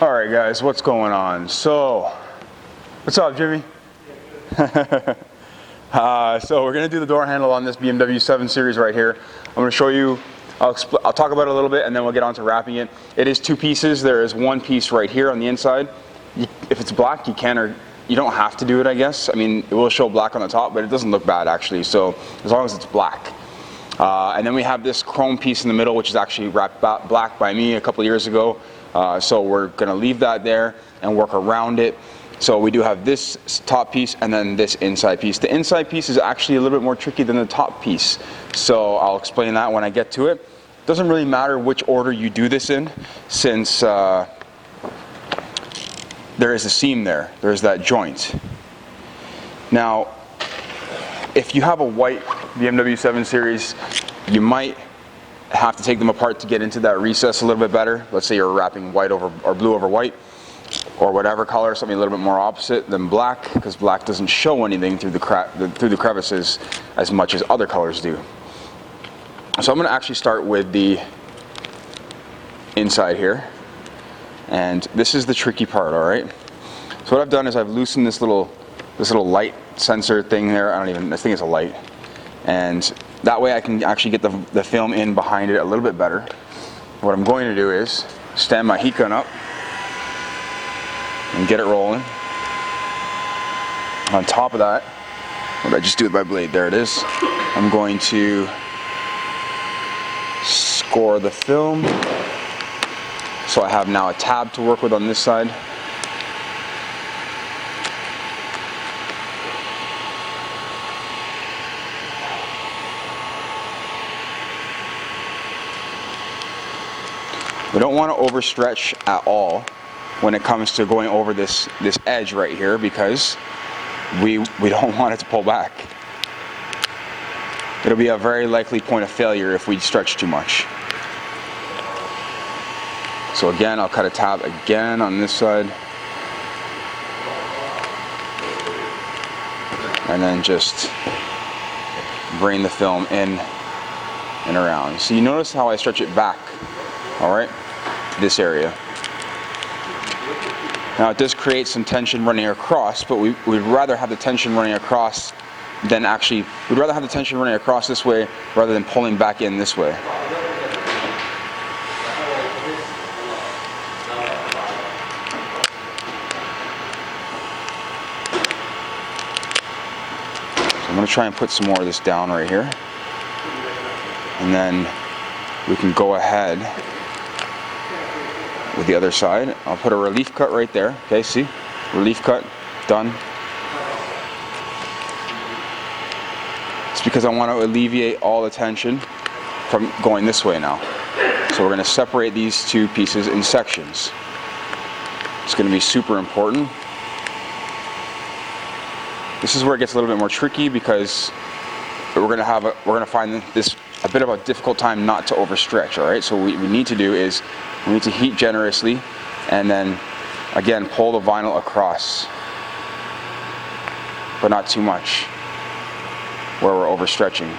All right, guys, what's going on? So, what's up, Jimmy? So we're gonna do the door handle on this BMW 7 Series right here. I'm gonna show you. I'll talk about it a little bit, and then we'll get on to wrapping it. It is two pieces. There is one piece right here on the inside. If it's black, you can, or you don't have to do it, I guess. I mean, it will show black on the top, but it doesn't look bad actually. So as long as it's black. And then we have this chrome piece in the middle, which is actually wrapped black by me a couple years ago. So we're gonna leave that there and work around it. So we do have this top piece and then this inside piece. The inside piece is actually a little bit more tricky than the top piece. So I'll explain that when I get to it. It doesn't really matter which order you do this in, since there is a seam there. There's that joint. Now, if you have a white BMW 7 Series, you might have to take them apart to get into that recess a little bit better. Let's say you're wrapping white over or blue over white, or whatever color, something a little bit more opposite than black, because black doesn't show anything through the crevices as much as other colors do. So I'm going to actually start with the inside here, and this is the tricky part. All right. So what I've done is I've loosened this little light sensor thing there. I think it's a light, and that way I can actually get the film in behind it a little bit better. What I'm going to do is stand my heat gun up and get it rolling. On top of that, what did I just do with my blade? There it is. I'm going to score the film. So I have now a tab to work with on this side. We don't want to overstretch at all when it comes to going over this edge right here, because we don't want it to pull back. It'll be a very likely point of failure if we stretch too much. So again, I'll cut a tab again on this side, and then just bring the film in and around. So you notice how I stretch it back, all right? This area. Now it does create some tension running across, but we'd rather have the tension running across than actually, we'd rather have the tension running across this way rather than pulling back in this way. So I'm going to try and put some more of this down right here, and then we can go ahead with the other side. I'll put a relief cut right there. Okay, see? Relief cut, done. It's because I want to alleviate all the tension from going this way now. So we're going to separate these two pieces in sections. It's going to be super important. This is where it gets a little bit more tricky, because we're going to find this a bit of a difficult time not to overstretch. All right, so what we need to do is we need to heat generously, and then again pull the vinyl across, but not too much where we're overstretching.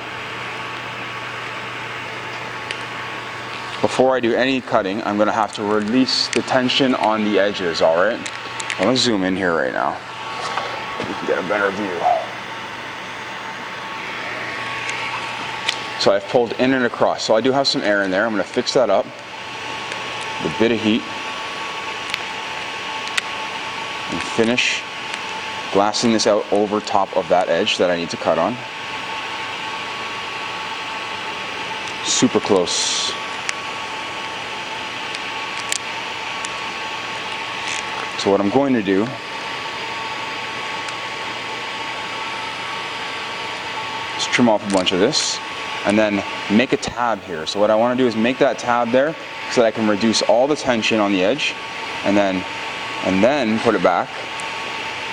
Before I do any cutting, I'm going to have to release the tension on the edges. All right, I'm going to zoom in here right now. You can get a better view. So I've pulled in and across. So I do have some air in there. I'm going to fix that up with a bit of heat and finish glassing this out over top of that edge that I need to cut on. Super close. So what I'm going to do is trim off a bunch of this, and then make a tab here. So what I want to do is make that tab there so that I can reduce all the tension on the edge, and then put it back.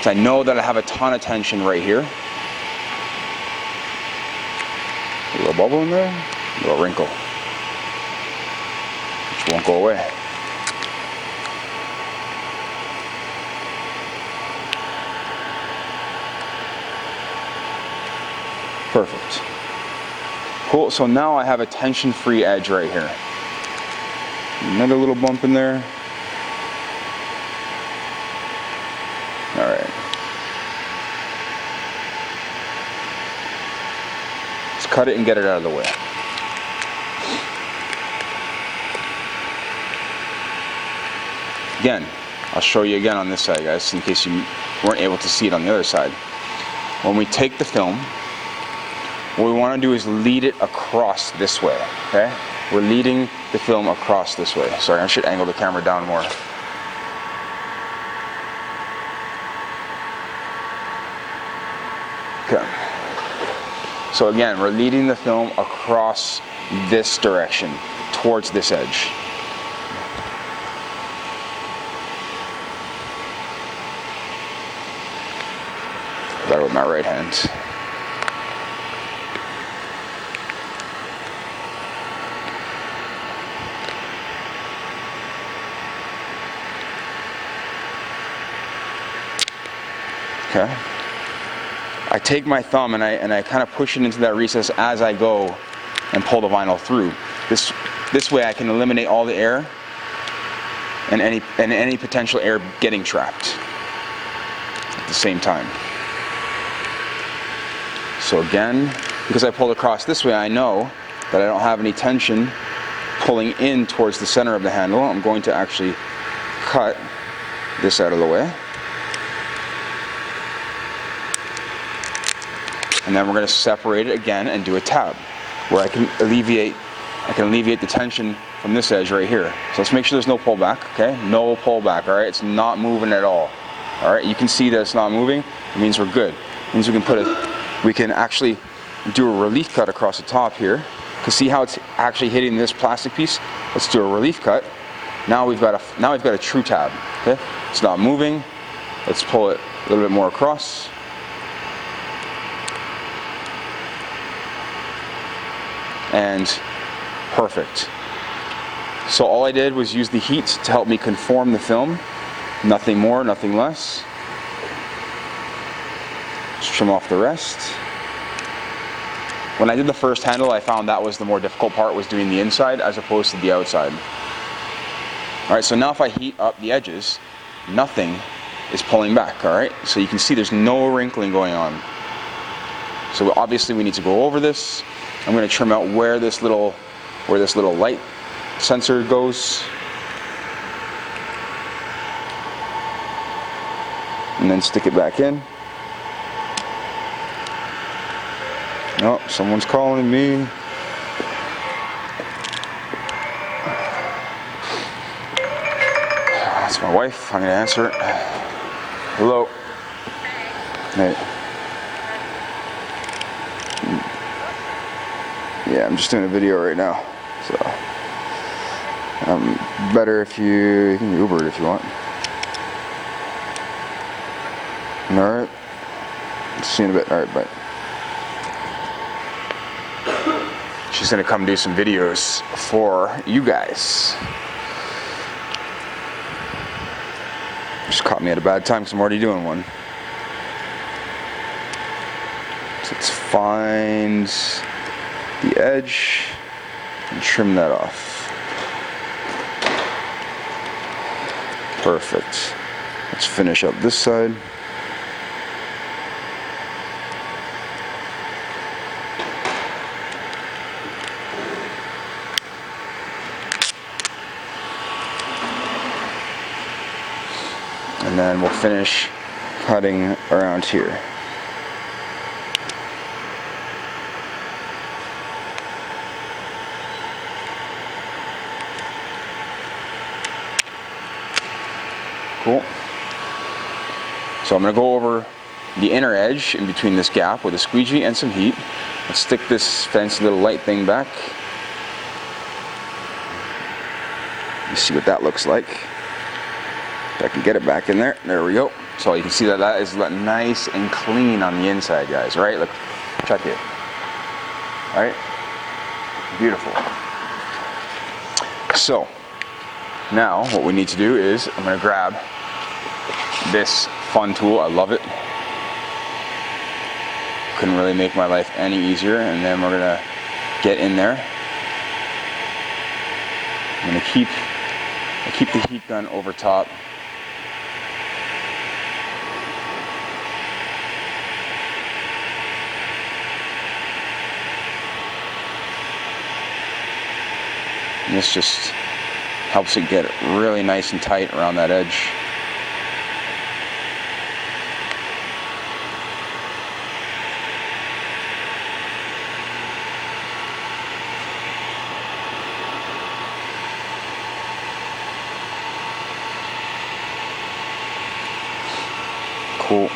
So I know that I have a ton of tension right here. A little bubble in there, a little wrinkle, which won't go away. Perfect. Cool, so now I have a tension-free edge right here. Another little bump in there. Alright. Let's cut it and get it out of the way. Again, I'll show you again on this side, guys, in case you weren't able to see it on the other side. When we take the film, what we want to do is lead it across this way, okay? We're leading the film across this way. Sorry, I should angle the camera down more. Okay. So again, we're leading the film across this direction, towards this edge. That with my right hand. Okay. I take my thumb and I kind of push it into that recess as I go and pull the vinyl through. This way I can eliminate all the air and any potential air getting trapped at the same time. So again, because I pulled across this way, I know that I don't have any tension pulling in towards the center of the handle. I'm going to actually cut this out of the way. And then we're going to separate it again and do a tab where I can alleviate the tension from this edge right here. So let's make sure there's no pullback, okay? No pullback, all right? It's not moving at all. All right, you can see that it's not moving. It means we're good. It means we can actually do a relief cut across the top here. To see how it's actually hitting this plastic piece, let's do a relief cut. Now we've got a true tab. Okay, it's not moving. Let's pull it a little bit more across. And perfect. So all I did was use the heat to help me conform the film. Nothing more, nothing less. Just trim off the rest. When I did the first handle, I found that was the more difficult part, was doing the inside as opposed to the outside. Alright, so now if I heat up the edges, nothing is pulling back, alright? So you can see there's no wrinkling going on. So obviously we need to go over this. I'm going to trim out where this little light sensor goes. And then stick it back in. Oh, someone's calling me. That's my wife. I'm going to answer it. Hello. Hey. Yeah, I'm just doing a video right now. So, better if you can Uber it if you want. Alright. See you in a bit. Alright, bye. She's gonna come do some videos for you guys. Just caught me at a bad time because I'm already doing one. So let's find the edge and trim that off. Perfect. Let's finish up this side. And then we'll finish cutting around here. Cool. So I'm going to go over the inner edge in between this gap with a squeegee and some heat. Let's stick this fancy little light thing back. You see what that looks like. If I can get it back in there. There we go. So you can see that that is nice and clean on the inside, guys. Right? Look, check it. All right? Beautiful. So now what we need to do is I'm going to grab this fun tool. I love it. Couldn't really make my life any easier. And then we're going to get in there. I'm going to keep the heat gun over top. And this just helps it get really nice and tight around that edge. Cool.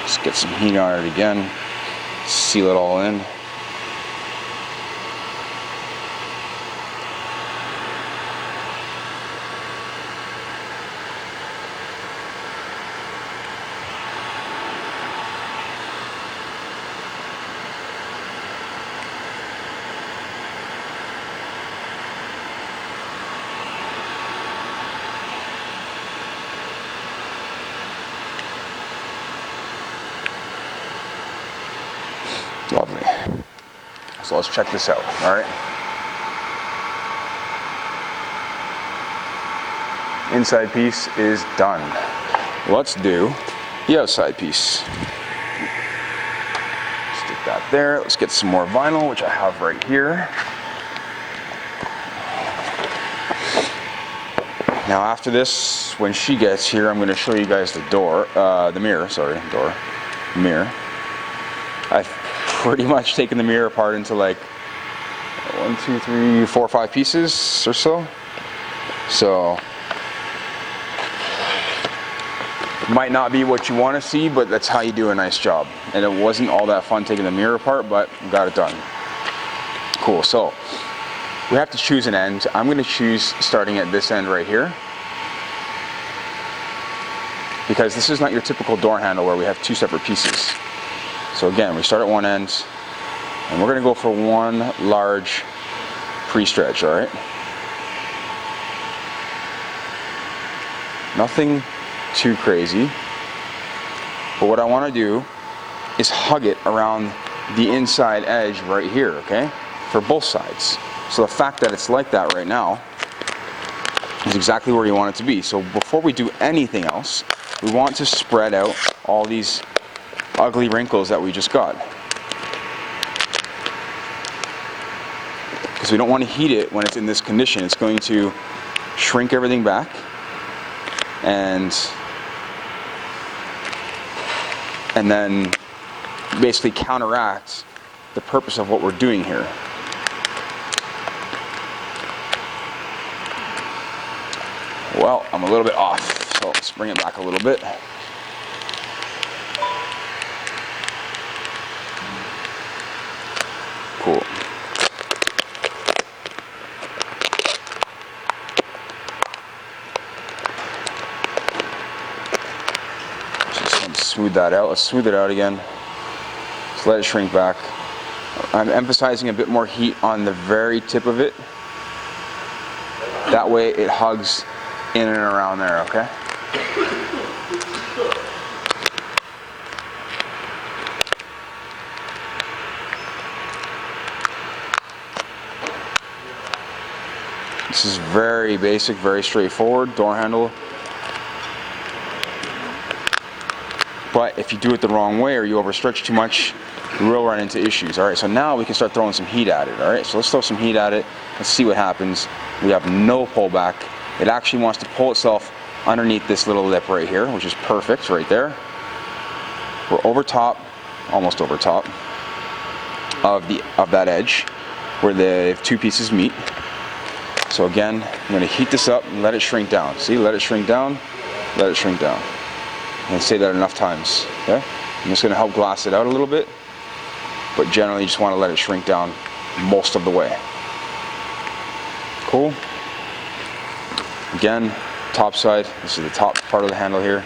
Let's get some heat on it again. Seal it all in. Lovely. So let's check this out, all right? Inside piece is done. Let's do the outside piece. Stick that there. Let's get some more vinyl, which I have right here. Now after this, when she gets here, I'm going to show you guys the mirror. I've pretty much taken the mirror apart into like 1, 2, 3, 4, 5 pieces or so. So it might not be what you want to see, but that's how you do a nice job. And it wasn't all that fun taking the mirror apart, but we got it done. Cool. So we have to choose an end. I'm going to choose starting at this end right here, because this is not your typical door handle where we have 2 separate pieces. So again, we start at one end, and we're going to go for one large pre-stretch, all right? Nothing too crazy, but what I want to do is hug it around the inside edge right here, okay? For both sides. So the fact that it's like that right now is exactly where you want it to be. So before we do anything else, we want to spread out all these ugly wrinkles that we just got, because we don't want to heat it when it's in this condition. It's going to shrink everything back and then basically counteract the purpose of what we're doing here. Well, I'm a little bit off, so let's bring it back a little bit. Cool. Just smooth that out. Let's smooth it out again. Just let it shrink back. I'm emphasizing a bit more heat on the very tip of it. That way it hugs in and around there, okay? This is very basic, very straightforward door handle. But if you do it the wrong way or you overstretch too much, you will run into issues. All right, so now we can start throwing some heat at it. All right, so let's throw some heat at it. Let's see what happens. We have no pullback. It actually wants to pull itself underneath this little lip right here, which is perfect right there. We're over top, almost over top of that edge where the 2 pieces meet. So again, I'm going to heat this up and let it shrink down. See, let it shrink down, let it shrink down. And say that enough times, okay? I'm just going to help glass it out a little bit, but generally you just want to let it shrink down most of the way. Cool. Again, top side, this is the top part of the handle here.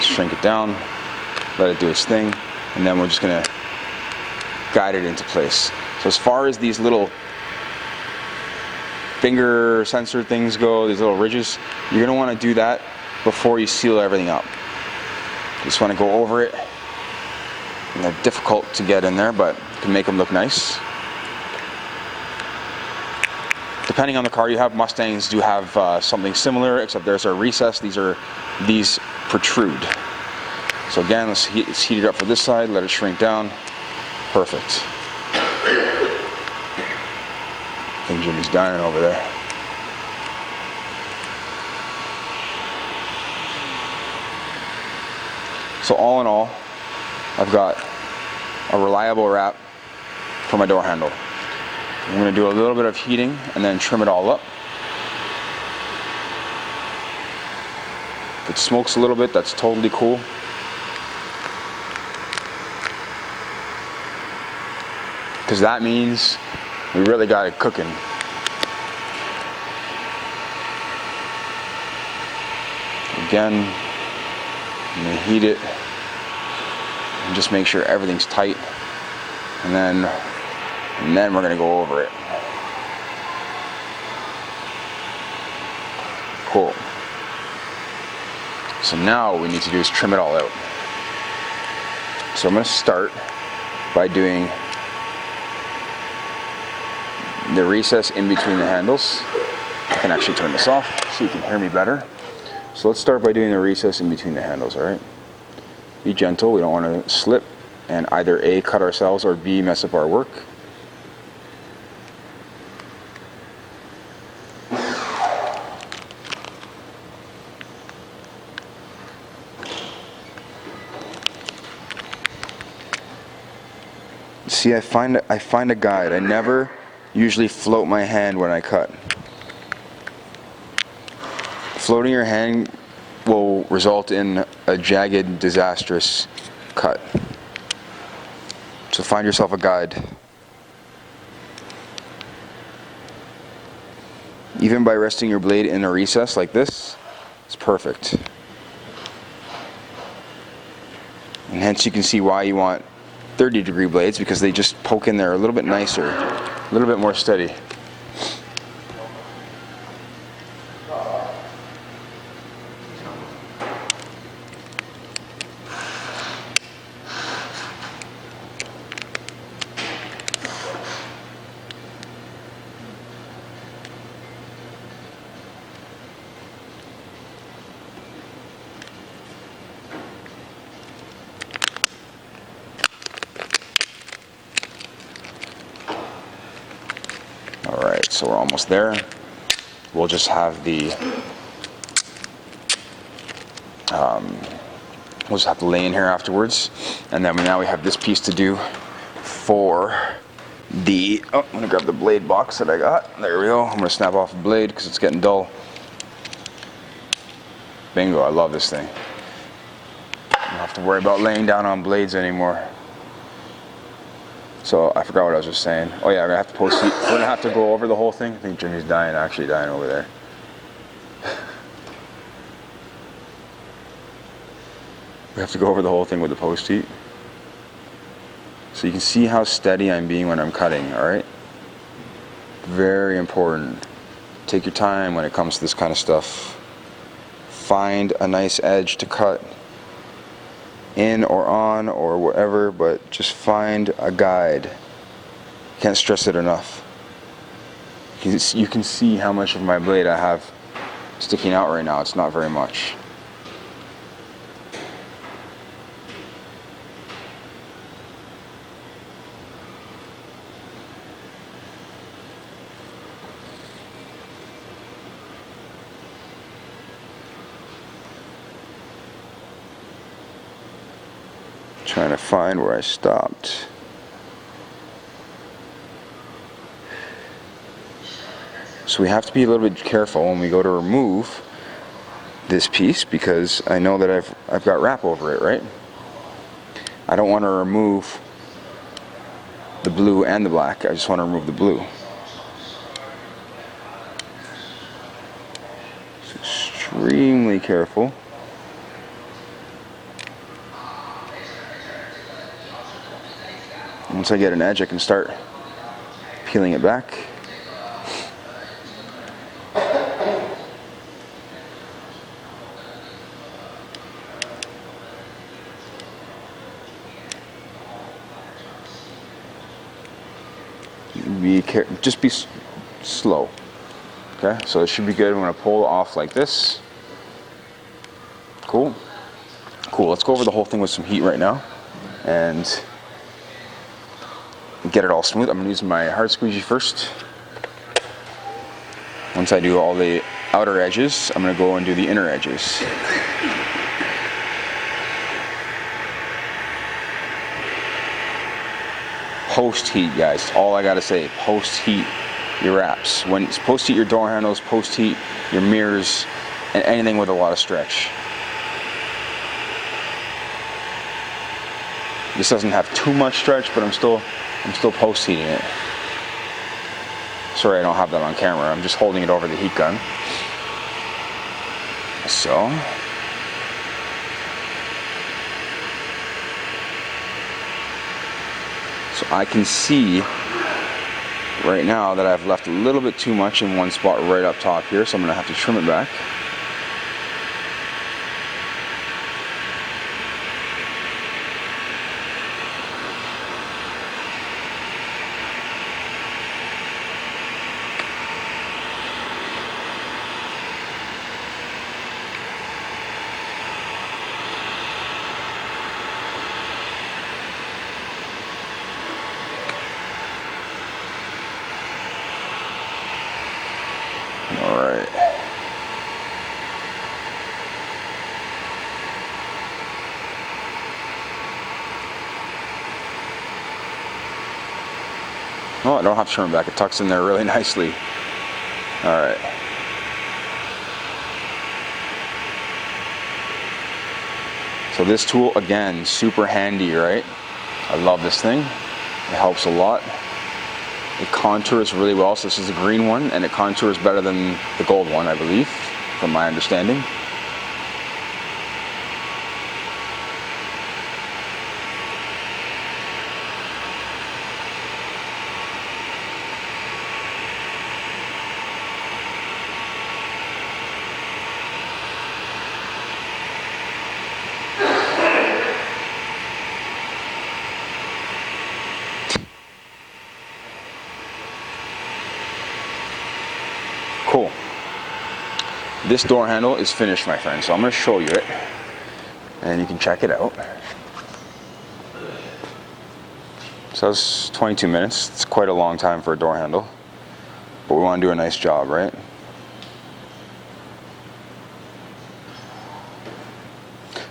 Shrink it down, let it do its thing, and then we're just going to guide it into place. So as far as these little finger sensor things go, these little ridges, you're going to want to do that before you seal everything up. You just want to go over it, and they're difficult to get in there, but you can make them look nice. Depending on the car you have, Mustangs do have something similar, except there's a recess. These protrude. So again, let's heat it up for this side, let it shrink down. Perfect. I think Jimmy's dying over there. So all in all, I've got a reliable wrap for my door handle. I'm going to do a little bit of heating and then trim it all up. If it smokes a little bit, that's totally cool. Because that means we really got it cooking. Again, I'm going to heat it and just make sure everything's tight, and then we're going to go over it. Cool. So now what we need to do is trim it all out. So I'm going to start by doing the recess in between the handles. I can actually turn this off so you can hear me better. So let's start by doing the recess in between the handles, alright? Be gentle, we don't want to slip and either A, cut ourselves, or B, mess up our work. See, I find a guide. I never usually float my hand when I cut. Floating your hand will result in a jagged, disastrous cut. So find yourself a guide. Even by resting your blade in a recess like this, it's perfect. And hence you can see why you want 30-degree blades, because they just poke in there a little bit nicer, a little bit more steady. Alright, so we're almost there. We'll just have the we'll just have to lay in here afterwards, and then now we have this piece to do for the I'm gonna grab the blade box that I got. There we go. I'm gonna snap off the blade because it's getting dull. Bingo, I love this thing. I don't have to worry about laying down on blades anymore. So I forgot what I was just saying. Oh yeah, we're gonna have to post heat. We're gonna have to go over the whole thing. I think Jimmy's actually dying over there. We have to go over the whole thing with the post heat. So you can see how steady I'm being when I'm cutting, alright? Very important. Take your time when it comes to this kind of stuff. Find a nice edge to cut in or on or whatever, but just find a guide. Can't stress it enough. You can see how much of my blade I have sticking out right now. It's not very much. Trying to find where I stopped. So we have to be a little bit careful when we go to remove this piece, because I know that I've got wrap over it, right? I don't want to remove the blue and the black. I just want to remove the blue. So extremely careful. Once I get an edge, I can start peeling it back. Just be slow. Okay, so it should be good. I'm going to pull off like this. Cool. Cool. Let's go over the whole thing with some heat right now and get it all smooth. I'm going to use my hard squeegee first. Once I do all the outer edges, I'm going to go and do the inner edges. Post heat, guys. All I gotta say. Post heat your wraps. Post heat your door handles. Post heat your mirrors, and anything with a lot of stretch. This doesn't have too much stretch, but I'm still post heating it. Sorry, I don't have that on camera. I'm just holding it over the heat gun. So. So I can see right now that I've left a little bit too much in one spot right up top here, so I'm going to have to trim it back. Alright. Oh, I don't have to trim it back. It tucks in there really nicely. Alright. So this tool, again, super handy, right? I love this thing. It helps a lot. It contours really well. So this is the green one, and it contours better than the gold one, I believe, from my understanding. Cool. This door handle is finished, my friend, so I'm going to show you it, and you can check it out. So it's 22 minutes. It's quite a long time for a door handle, but we want to do a nice job, right?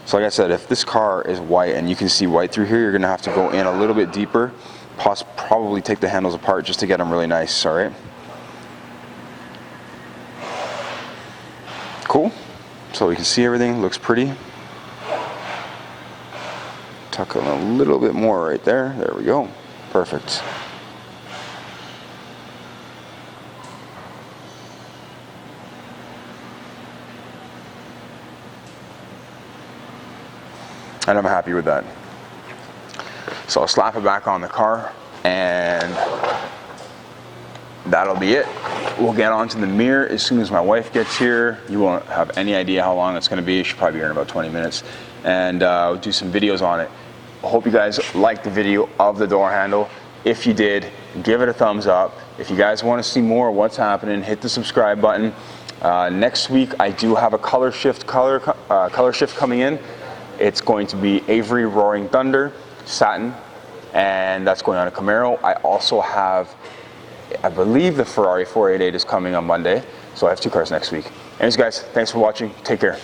So like I said, if this car is white and you can see white through here, you're going to have to go in a little bit deeper, probably take the handles apart just to get them really nice, all right? Cool. So we can see everything looks pretty. Tuck in a little bit more right there. There we go. Perfect. And I'm happy with that. So I'll slap it back on the car, and that'll be it. We'll get onto the mirror as soon as my wife gets here. You won't have any idea how long it's going to be. She'll probably be here in about 20 minutes. And we'll do some videos on it. I hope you guys liked the video of the door handle. If you did, give it a thumbs up. If you guys want to see more of what's happening, hit the subscribe button. Next week, I do have a color shift coming in. It's going to be Avery Roaring Thunder Satin, and that's going on a Camaro. I also have, I believe, the Ferrari 488 is coming on Monday, so I have two cars next week. Anyways, guys, thanks for watching. Take care.